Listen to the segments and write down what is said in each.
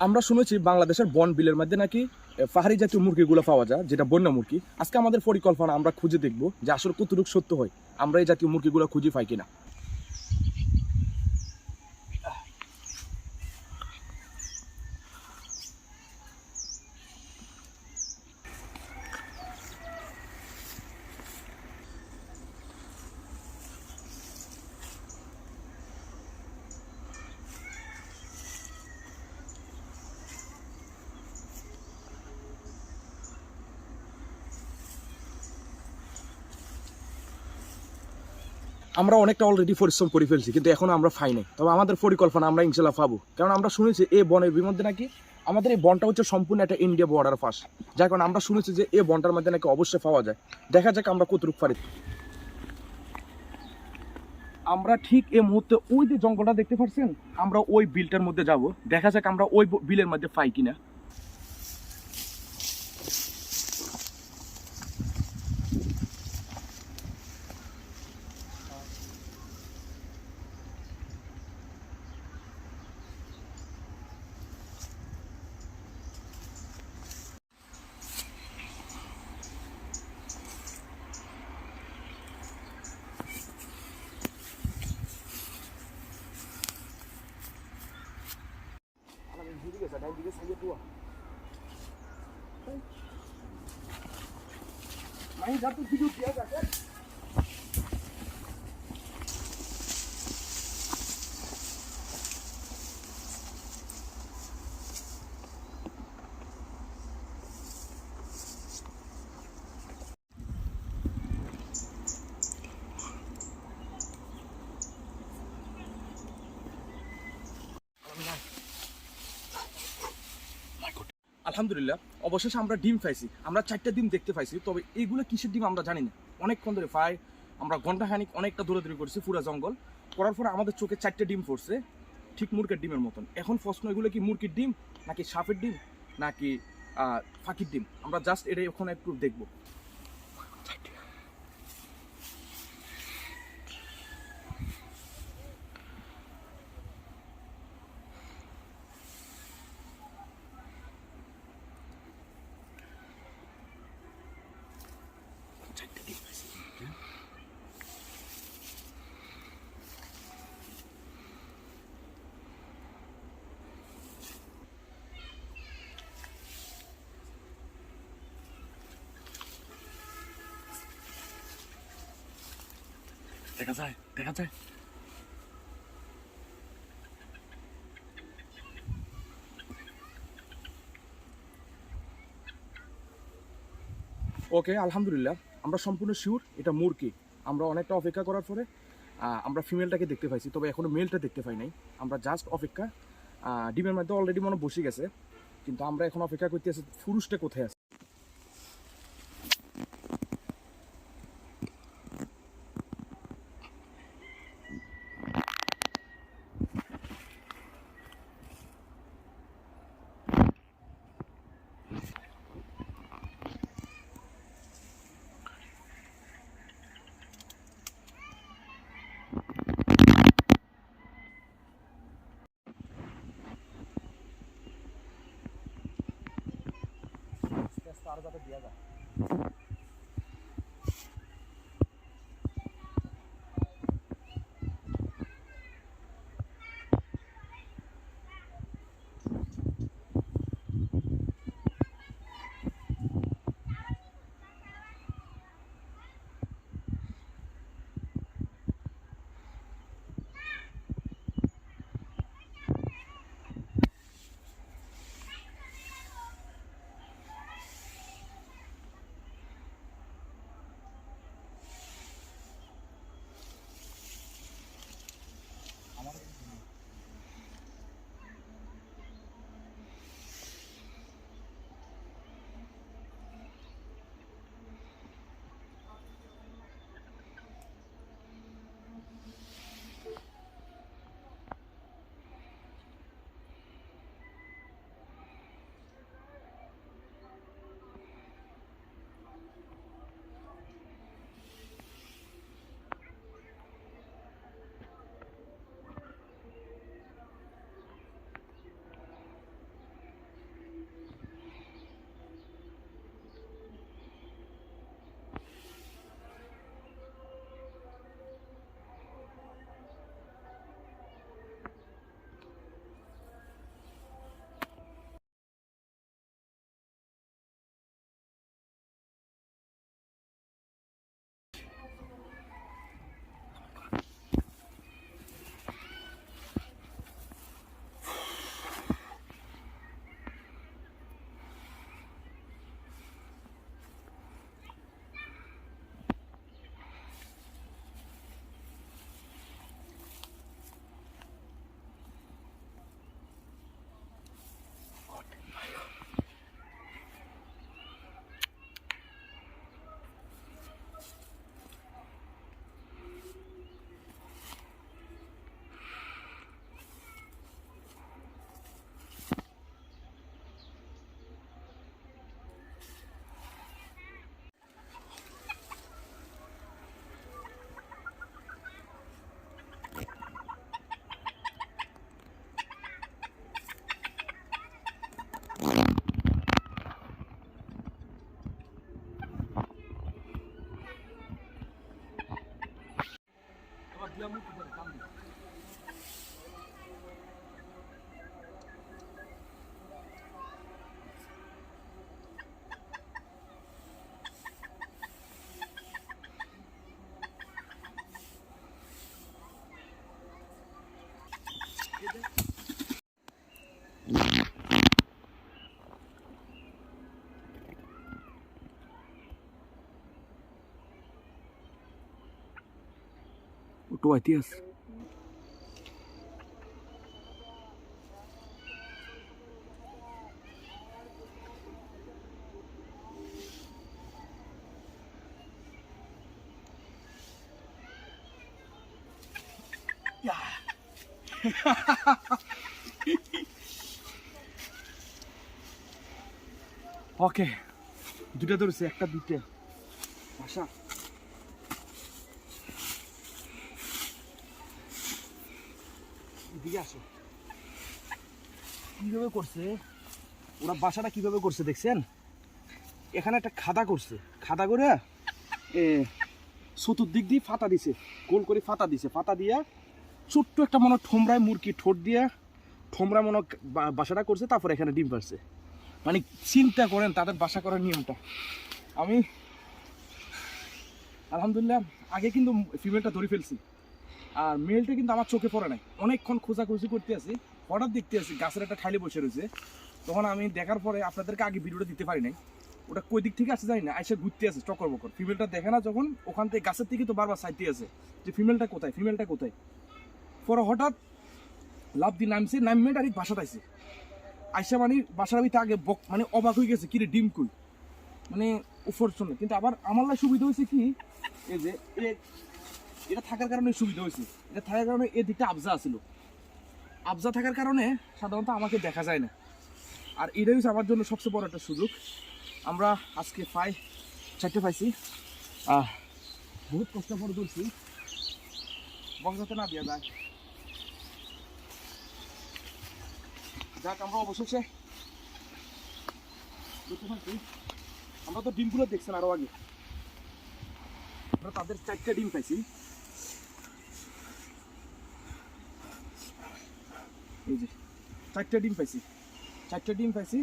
আমরা শুনেছি বাংলাদেশের বন বিলের মধ্যে নাকি পাহাড়ি জাতীয় মুরগিগুলো পাওয়া যায়, যেটা বন্য মুরগি। আজকে আমাদের পরিকল্পনা আমরা খুঁজে দেখবো যে আসলে কতটুকু সত্য হয়, আমরা এই জাতীয় মুরগিগুলো খুঁজে পাই কিনা। আমরা অনেকটা অলরেডি পরিশ্রম করে ফেলছি, কিন্তু এখনো আমরা পাই নাই। তবে আমাদের পরিকল্পনা আমরা ইনশাল্লাহ পাবো, কারণ আমরা শুনেছি এই বনের মধ্যে নাকি আমাদের এই বনটা হচ্ছে সম্পূর্ণ একটা ইন্ডিয়া বর্ডার পাশ, যার কারণে আমরা শুনেছি যে এই বনটার মধ্যে নাকি অবশ্যই পাওয়া যায়। দেখা যাক আমরা কতটুকু পারি। আমরা ঠিক এই মুহূর্তে ওই যে জঙ্গলটা দেখতে পাচ্ছেন, আমরা ওই বিলটার মধ্যে যাব। দেখা যাক আমরা ওই বিলের মধ্যে পাই কিনা। আলহামদুলিল্লাহ, অবশেষে আমরা ডিম পাইছি। আমরা 4টা ডিম দেখতে পাইছি, তবে এইগুলো কিসের ডিম আমরা জানি না। অনেকক্ষণ ধরে পাই, আমরা ঘন্টাখানিক অনেকটা দৌড়াদৌড়ি করছি পুরো জঙ্গল করার পরে আমাদের চোখে 4টে ডিম পড়ছে, ঠিক মুরগির ডিমের মতন। এখন প্রশ্ন, এগুলো কি মুরগির ডিম নাকি সাপের ডিম নাকি ফাঁকির ডিম? আমরা জাস্ট এটা ওখানে একটু দেখবো। দেখা যায়, দেখা যায়। ওকে, আলহামদুলিল্লাহ, আমরা সম্পূর্ণ শিওর এটা মুরগি। আমরা অনেকটা অপেক্ষা করার পরে আমরা ফিমেলটাকে দেখতে পাইছি, তবে এখনো মেলটা দেখতে পাই নাই। আমরা জাস্ট অপেক্ষা। ডিমের মধ্যে অলরেডি মনে বসে গেছে, কিন্তু আমরা এখন অপেক্ষা করতে আছি পুরুষটা কোথায় আছে। আরো যাতে দেওয়া যায়। টোয়াইতে আছে। ওকে, দুটা ধরেছে, একটা দুইটা আশা। এদিকে আসো। কিভাবে করছে ওরা, বাসাটা কিভাবে করছে দেখছেন? এখানে একটা খাদা করছে, খাদা করে চতুর্দিক দিয়ে ফাতা দিছে, গোল করে ফাতা দিছে, ফাতা দিয়া ছোট্ট একটা মনে ঠোমরায় মুরগি ঠোঁট দিয়া ঠোমরা মনে বাসাটা করছে, তারপর এখানে ডিম পারছে। মানে চিন্তা করেন তাদের বাসা করার নিয়মটা। আমি আলহামদুলিল্লাহ আগে কিন্তু ফিমেলটা ধরে ফেলছি, আর মেলটা কিন্তু আমার চোখে পড়ে নাই। অনেকক্ষণ খোঁজাখুঁজি করতে আছি, হঠাৎ দেখতে আছি গাছের একটা ঠাইলে বসে রয়েছে। তখন আমি দেখার পরে আপনাদেরকে আগে ভিডিওটা দিতে পারি নাই, ওটা কই দিক থেকে আসে জানি না, আইসা ঘুরতে আছে চক্কর বকর। ফিমেলটা দেখে না যখন, ওখান থেকে গাছের থেকে তো বারবার চাইতে আছে যে ফিমেলটা কোথায়, ফিমেলটা কোথায়। পরে হঠাৎ লাভ দিয়ে নামছে, নামে ডাইরেক্ট বাসাতে আইছে। আইসা মানে বাসার ভিতরে আগে মানে অবাক হয়ে গেছে, কিরে ডিম কই, মানে উপর শুনে। কিন্তু আবার আমার লাই সুবিধা হয়েছে কি, এই যে এটা থাকার কারণে সুবিধা হয়েছে, এটা থাকার কারণে এদিকটা আবজা আছিল, আবজা থাকার কারণে সাধারণত আমাকে দেখা যায় না। আর এটাই হচ্ছে আমার জন্য সবচেয়ে বড় একটা সুযোগ। আমরা আজকে চারটে পাইছি, বহুত কষ্ট করে ধরছি, বংশতে না দিয়া যায়। যাক, আমরা অবশেষে আমরা তো ডিমগুলো দেখছেন আরো আগে, আমরা তাদের 4টা ডিম পাইছি। এই যে 4টা ডিম পাইছি, 4টা ডিম পাইছি।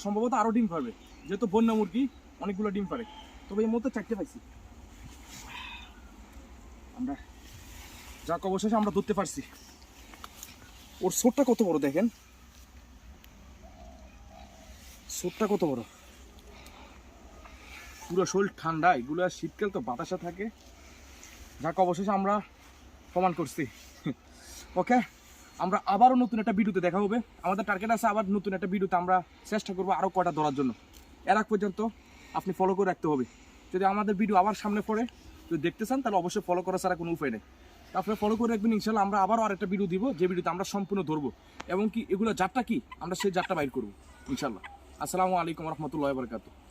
সম্ভবত আরো ডিম পারবে, যেহেতু বন্যা মুরগি অনেকগুলো ডিম পারে। তবে এই মধ্যে 4টে পাইছি আমরা। যাক, অবশেষে আমরা ধরতে পারছি। ওর ছোটটা কত বড় দেখেন, ছোটটা কত বড়, পুরো শরীর ঠান্ডা। এগুলো শীতকাল তো বাতাসা থাকে। যাক, অবশেষে আমরা প্রমাণ করছি। ওকে, আমরা আবারও নতুন একটা ভিডিওতে দেখা হবে। আমাদের টার্গেট আছে আবার নতুন একটা ভিডিওতে আমরা চেষ্টা করবো আরও কটা ধরার জন্য। এর আগ পর্যন্ত আপনি ফলো করে রাখতে হবে। যদি আমাদের ভিডিও আবার সামনে পড়ে যদি দেখতে চান, তাহলে অবশ্যই ফলো করা ছাড়া কোনো উপায় নেই। তারপরে ফলো করে রাখবেন, ইনশাল্লাহ আমরা আবারও আরেকটা ভিডিও দিব, যে ভিডিওতে আমরা সম্পূর্ণ ধরবো এবং কি এগুলো জাতটা কি আমরা সেই জাতটা বাইর করবো ইনশাল্লাহ। আসসালামু আলাইকুম রহমতুল্লাহ বারকাতুহু।